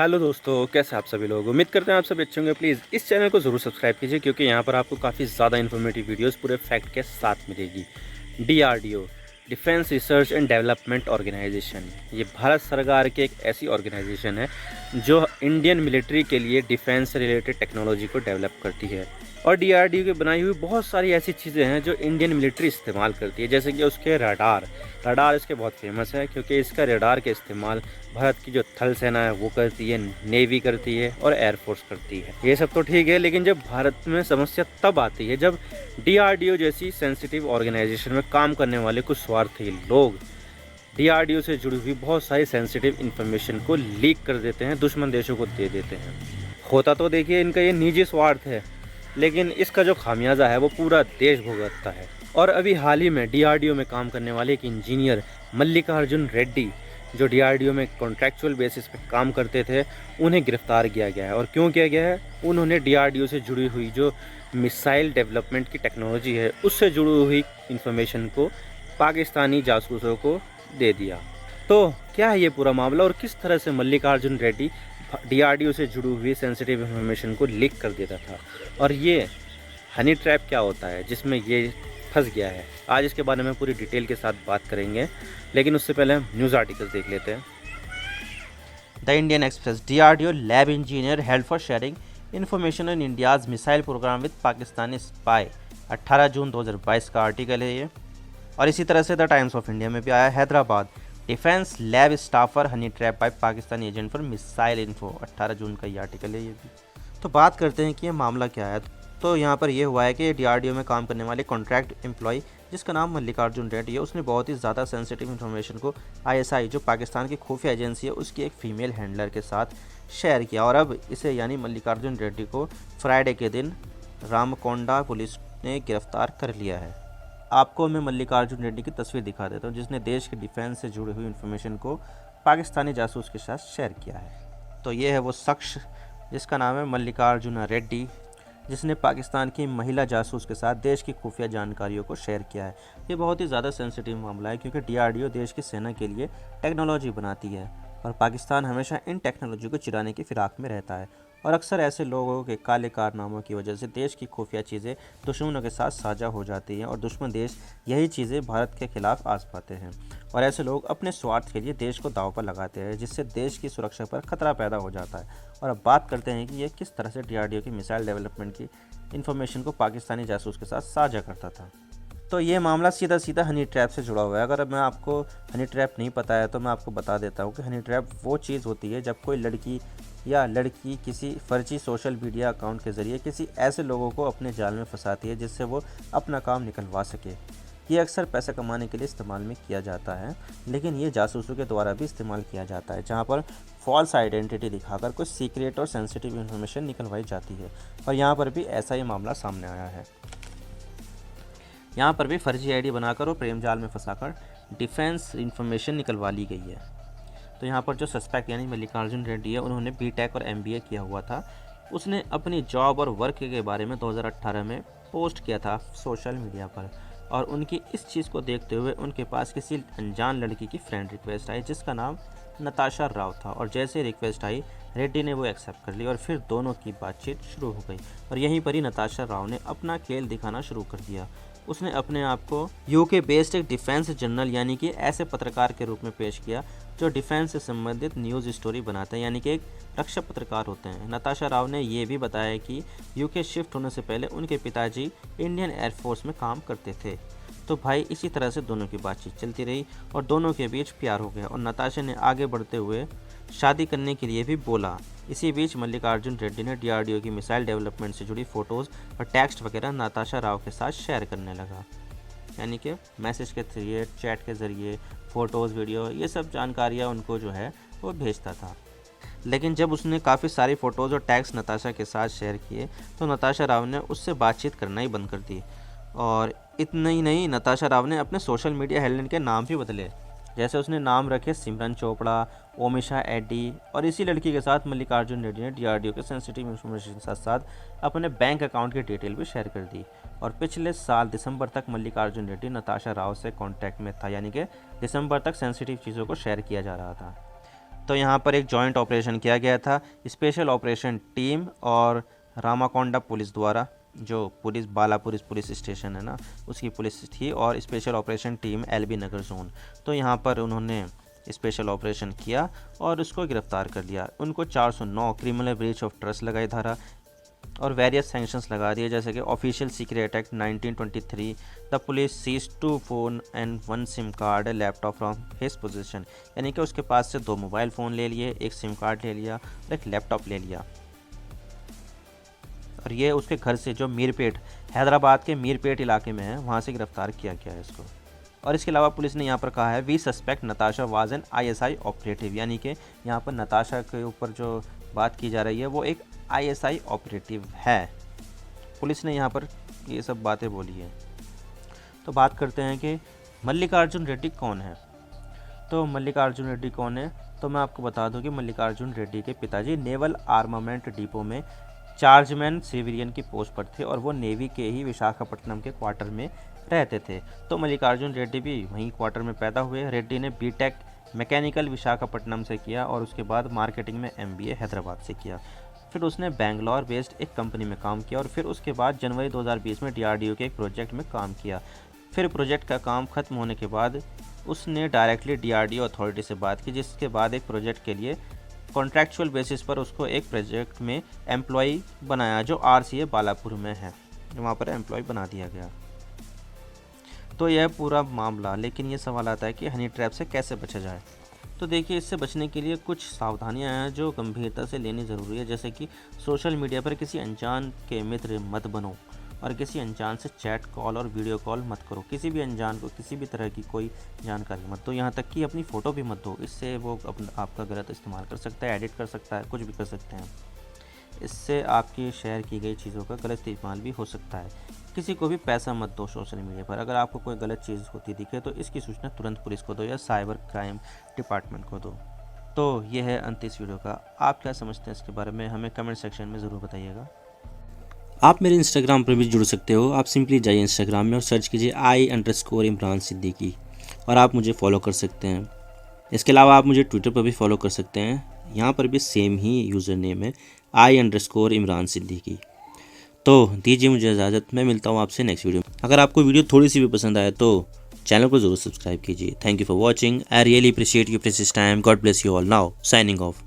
Hello दोस्तों, कैसे आप सभी लोग। उम्मीद करते हैं आप सभी अच्छे होंगे। प्लीज़ इस चैनल को ज़रूर सब्सक्राइब कीजिए क्योंकि यहाँ पर आपको काफ़ी ज़्यादा इन्फॉर्मेटिव वीडियोस पूरे फैक्ट के साथ मिलेगी। DRDO, defence research and development organisation, ये भारत सरकार की एक ऐसी ऑर्गेनाइजेशन है जो इंडियन मिलिट्री के लिए डिफेंस से रिलेटेड टेक्नोलॉजी को डेवलप करती है। और डीआरडीओ की बनाई हुई बहुत सारी ऐसी चीज़ें हैं जो इंडियन मिलिट्री इस्तेमाल करती है, जैसे कि उसके रडार इसके बहुत फेमस है क्योंकि इसका रडार के इस्तेमाल भारत की जो थल सेना है वो करती है, नेवी करती है और एयरफोर्स करती है। ये सब तो ठीक है, लेकिन जब भारत में समस्या तब आती है जब डीआरडीओ जैसी सेंसिटिव ऑर्गेनाइजेशन में काम करने वाले कुछ स्वार्थी लोग डीआरडीओ से जुड़ी हुई बहुत सारी सेंसिटिव इन्फॉर्मेशन को लीक कर देते हैं, दुश्मन देशों को दे देते हैं। होता तो देखिए इनका ये निजी स्वार्थ है, लेकिन इसका जो खामियाजा है वो पूरा देश भुगतता है। और अभी हाल ही में डीआरडीओ में काम करने वाले एक इंजीनियर मल्लिकार्जुन रेड्डी, जो डीआरडीओ में कॉन्ट्रैक्चुअल बेसिस पे काम करते थे, उन्हें गिरफ्तार किया गया है। और क्यों किया गया है? उन्होंने डीआरडीओ से जुड़ी हुई जो मिसाइल डेवलपमेंट की टेक्नोलॉजी है उससे जुड़ी हुई इंफॉर्मेशन को पाकिस्तानी जासूसों को दे दिया। तो क्या है ये पूरा मामला और किस तरह से मल्लिकार्जुन रेड्डी डीआरडीओ से जुड़ी हुई सेंसिटिव इन्फॉर्मेशन को लीक कर देता था, और ये हनी ट्रैप क्या होता है जिसमें ये फंस गया है, आज इसके बारे में पूरी डिटेल के साथ बात करेंगे। लेकिन उससे पहले हम न्यूज़ आर्टिकल्स देख लेते हैं। The Indian Express, DRDO lab engineer held for sharing information on India's missile program with Pakistani spy. 18 जून 2022 का आर्टिकल है ये। और इसी तरह से द टाइम्स ऑफ इंडिया में भी आया, Hyderabad defence lab staffer honey trap by Pakistani agent for missile info. 18 जून का ये आर्टिकल है ये भी। तो बात करते हैं कि ये मामला क्या है। तो यहाँ पर ये हुआ है कि डीआरडीओ में काम करने वाले कॉन्ट्रैक्ट एम्प्लॉय जिसका नाम मल्लिकार्जुन रेड्डी है, उसने बहुत ही ज़्यादा सेंसिटिव इन्फॉर्मेशन को आईएसआई जो पाकिस्तान की खुफिया एजेंसी है उसकी एक फ़ीमेल हैंडलर के साथ शेयर किया। और अब इसे यानी मल्लिकार्जुन रेड्डी को फ्राइडे के दिन रामकोंडा पुलिस ने गिरफ्तार कर लिया है। आपको मैं मल्लिकार्जुन रेड्डी की तस्वीर दिखा देता हूँ जिसने देश के डिफेंस से जुड़ी हुई इन्फॉर्मेशन को पाकिस्तानी जासूस के साथ शेयर किया है। तो ये है वो शख्स जिसका नाम है मल्लिकार्जुन रेड्डी, जिसने पाकिस्तान की महिला जासूस के साथ देश की खुफिया जानकारियों को शेयर किया है। ये बहुत ही ज़्यादा सेंसिटिव मामला है क्योंकि डीआरडीओ देश की सेना के लिए टेक्नोलॉजी बनाती है और पाकिस्तान हमेशा इन टेक्नोलॉजी को चुराने की फिराक में रहता है। और अक्सर ऐसे लोगों के काले कारनामों की वजह से देश की खुफिया चीज़ें दुश्मनों के साथ साझा हो जाती हैं और दुश्मन देश यही चीज़ें भारत के खिलाफ आजमाते हैं। और ऐसे लोग अपने स्वार्थ के लिए देश को दांव पर लगाते हैं जिससे देश की सुरक्षा पर खतरा पैदा हो जाता है। और अब बात करते हैं कि ये किस तरह से डीआरडीओ की मिसाइल डेवलपमेंट की इन्फॉर्मेशन को पाकिस्तानी जासूस के साथ साझा करता था। तो ये मामला सीधा सीधा हनी ट्रैप से जुड़ा हुआ है। अगर मैं आपको हनी ट्रैप नहीं पता है तो मैं आपको बता देता हूँ कि हनी ट्रैप वो चीज़ होती है जब कोई लड़की या लड़की किसी फर्जी सोशल मीडिया अकाउंट के ज़रिए किसी ऐसे लोगों को अपने जाल में फंसाती है जिससे वो अपना काम निकलवा सके। ये अक्सर पैसा कमाने के लिए इस्तेमाल में किया जाता है, लेकिन ये जासूसों के द्वारा भी इस्तेमाल किया जाता है जहाँ पर फॉल्स आइडेंटिटी दिखाकर कुछ सीक्रेट और सेंसिटिव इन्फॉर्मेशन निकलवाई जाती है। और यहाँ पर भी ऐसा ही मामला सामने आया है। यहाँ पर भी फर्जी आईडी बनाकर और प्रेम जाल में फंसाकर डिफेंस इन्फॉर्मेशन निकलवा ली गई है। तो यहाँ पर जो सस्पेक्ट यानी मल्लिकार्जुन रेड्डी है, उन्होंने बीटेक और एमबीए किया हुआ था। उसने अपनी जॉब और वर्क के बारे में 2018 में पोस्ट किया था सोशल मीडिया पर, और उनकी इस चीज़ को देखते हुए उनके पास किसी अनजान लड़की की फ्रेंड रिक्वेस्ट आई जिसका नाम नताशा राव था। और जैसे रिक्वेस्ट आई रेड्डी ने वो एक्सेप्ट कर ली और फिर दोनों की बातचीत शुरू हो गई। और यहीं पर ही नताशा राव ने अपना खेल दिखाना शुरू कर दिया। उसने अपने आप को यूके बेस्ड एक डिफेंस जर्नल यानी कि ऐसे पत्रकार के रूप में पेश किया जो डिफेंस से संबंधित न्यूज़ स्टोरी बनाते हैं, यानी कि एक रक्षा पत्रकार होते हैं। नताशा राव ने ये भी बताया कि यूके शिफ्ट होने से पहले उनके पिताजी इंडियन एयरफोर्स में काम करते थे। तो भाई इसी तरह से दोनों की बातचीत चलती रही और दोनों के बीच प्यार हो गया और नताशा ने आगे बढ़ते हुए शादी करने के लिए भी बोला। इसी बीच मल्लिकार्जुन रेड्डी ने डीआरडीओ की मिसाइल डेवलपमेंट से जुड़ी फ़ोटोज़ और टेक्स्ट वगैरह नताशा राव के साथ शेयर करने लगा, यानी कि मैसेज के जरिए, चैट के ज़रिए, फ़ोटोज़, वीडियो, ये सब जानकारियाँ उनको जो है वो भेजता था। लेकिन जब उसने काफ़ी सारी फ़ोटोज़ और टैग्स नताशा के साथ शेयर किए तो नताशा राव ने उससे बातचीत करना ही बंद कर दी। और इतना ही नहीं, नताशा राव ने अपने सोशल मीडिया हैंडल के नाम भी बदले। जैसे उसने नाम रखे सिमरन चोपड़ा, ओमिशा एडी, और इसी लड़की के साथ मल्लिकार्जुन रेड्डी ने डीआरडीओ के सेंसिटिव इन्फॉर्मेशन के साथ साथ अपने बैंक अकाउंट की डिटेल भी शेयर कर दी। और पिछले साल दिसंबर तक मल्लिकार्जुन रेड्डी नताशा राव से कांटेक्ट में था, यानी कि दिसंबर तक सेंसिटिव चीज़ों को शेयर किया जा रहा था। तो यहाँ पर एक जॉइंट ऑपरेशन किया गया था स्पेशल ऑपरेशन टीम और रामाकोंडा पुलिस द्वारा, जो पुलिस बालापुर पुलिस स्टेशन है ना, उसकी पुलिस थी, और स्पेशल ऑपरेशन टीम एलबी नगर जोन। तो यहाँ पर उन्होंने स्पेशल ऑपरेशन किया और उसको गिरफ्तार कर लिया। उनको 409 क्रिमिनल ब्रीच ऑफ ट्रस्ट लगाई धारा और वेरियस सैंक्शंस लगा दिए, जैसे कि official secret act 1923, the police seize 2 phone and 1 SIM card laptop from his position, यानी कि उसके पास से 2 मोबाइल फ़ोन ले लिए, 1 सिम कार्ड ले लिया और 1 लैपटॉप ले लिया। और ये उसके घर से जो मीरपेट, हैदराबाद के मीरपेट इलाके में है, वहाँ से गिरफ्तार किया गया है इसको। और इसके अलावा पुलिस ने यहाँ पर कहा है we suspect Natasha was an ISI operative, यानी कि यहाँ पर नताशा के ऊपर जो बात की जा रही है वो एक ISI ऑपरेटिव है। पुलिस ने यहाँ पर ये सब बातें बोली है। तो बात करते हैं कि मल्लिकार्जुन रेड्डी कौन है। तो मल्लिकार्जुन रेड्डी कौन है, तो मैं आपको बता दूं कि मल्लिकार्जुन रेड्डी के पिताजी नेवल आर्मामेंट डिपो में चार्जमैन सिविलियन की पोस्ट पर थे और वो नेवी के ही विशाखापट्टनम के क्वार्टर में रहते थे। तो मल्लिकार्जुन रेड्डी भी वहीं क्वार्टर में पैदा हुए। रेड्डी ने बीटेक मैकेनिकल विशाखापट्टनम से किया और उसके बाद मार्केटिंग में MBA हैदराबाद से किया। फिर उसने बेंगलोर बेस्ड एक कंपनी में काम किया और फिर उसके बाद जनवरी 2020 में DRDO के एक प्रोजेक्ट में काम किया। फिर प्रोजेक्ट का काम ख़त्म होने के बाद उसने डायरेक्टली DRDO अथॉरिटी से बात की, जिसके बाद एक प्रोजेक्ट के लिए कॉन्ट्रैक्चुअल बेसिस पर उसको एक प्रोजेक्ट में एम्प्लॉय बनाया, जो RCA बालापुर में है, वहाँ पर एम्प्लॉय बना दिया गया। तो यह पूरा मामला, लेकिन ये सवाल आता है कि हनी ट्रैप से कैसे बचा जाए। तो देखिए, इससे बचने के लिए कुछ सावधानियां हैं जो गंभीरता से लेनी ज़रूरी है, जैसे कि सोशल मीडिया पर किसी अनजान के मित्र मत बनो और किसी अनजान से चैट कॉल और वीडियो कॉल मत करो। किसी भी अनजान को किसी भी तरह की कोई जानकारी मत दो, यहाँ तक कि अपनी फ़ोटो भी मत दो, इससे वो आपका गलत इस्तेमाल कर सकता है, एडिट कर सकता है, कुछ भी कर सकते हैं। इससे आपकी शेयर की गई चीज़ों का गलत इस्तेमाल भी हो सकता है। किसी को भी पैसा मत दो सोशल मीडिया पर। अगर आपको कोई गलत चीज़ होती दिखे तो इसकी सूचना तुरंत पुलिस को दो या साइबर क्राइम डिपार्टमेंट को दो। तो ये है अंत इस वीडियो का। आप क्या समझते हैं इसके बारे में, हमें कमेंट सेक्शन में ज़रूर बताइएगा। आप मेरे इंस्टाग्राम पर भी जुड़ सकते हो। आप सिंपली जाइए इंस्टाग्राम में और सर्च कीजिए I_Imran सिद्दीकी और आप मुझे फॉलो कर सकते हैं। इसके अलावा आप मुझे ट्विटर पर भी फॉलो कर सकते हैं, यहाँ पर भी सेम ही यूज़र नेम है I_Imran सिद्दीकी। तो दीजिए मुझे इजाज़त, मैं मिलता हूँ आपसे नेक्स्ट वीडियो में। अगर आपको वीडियो थोड़ी सी भी पसंद आए तो चैनल को ज़रूर सब्सक्राइब कीजिए। Thank you for watching. I really appreciate you precious time. God bless you all. Now signing off.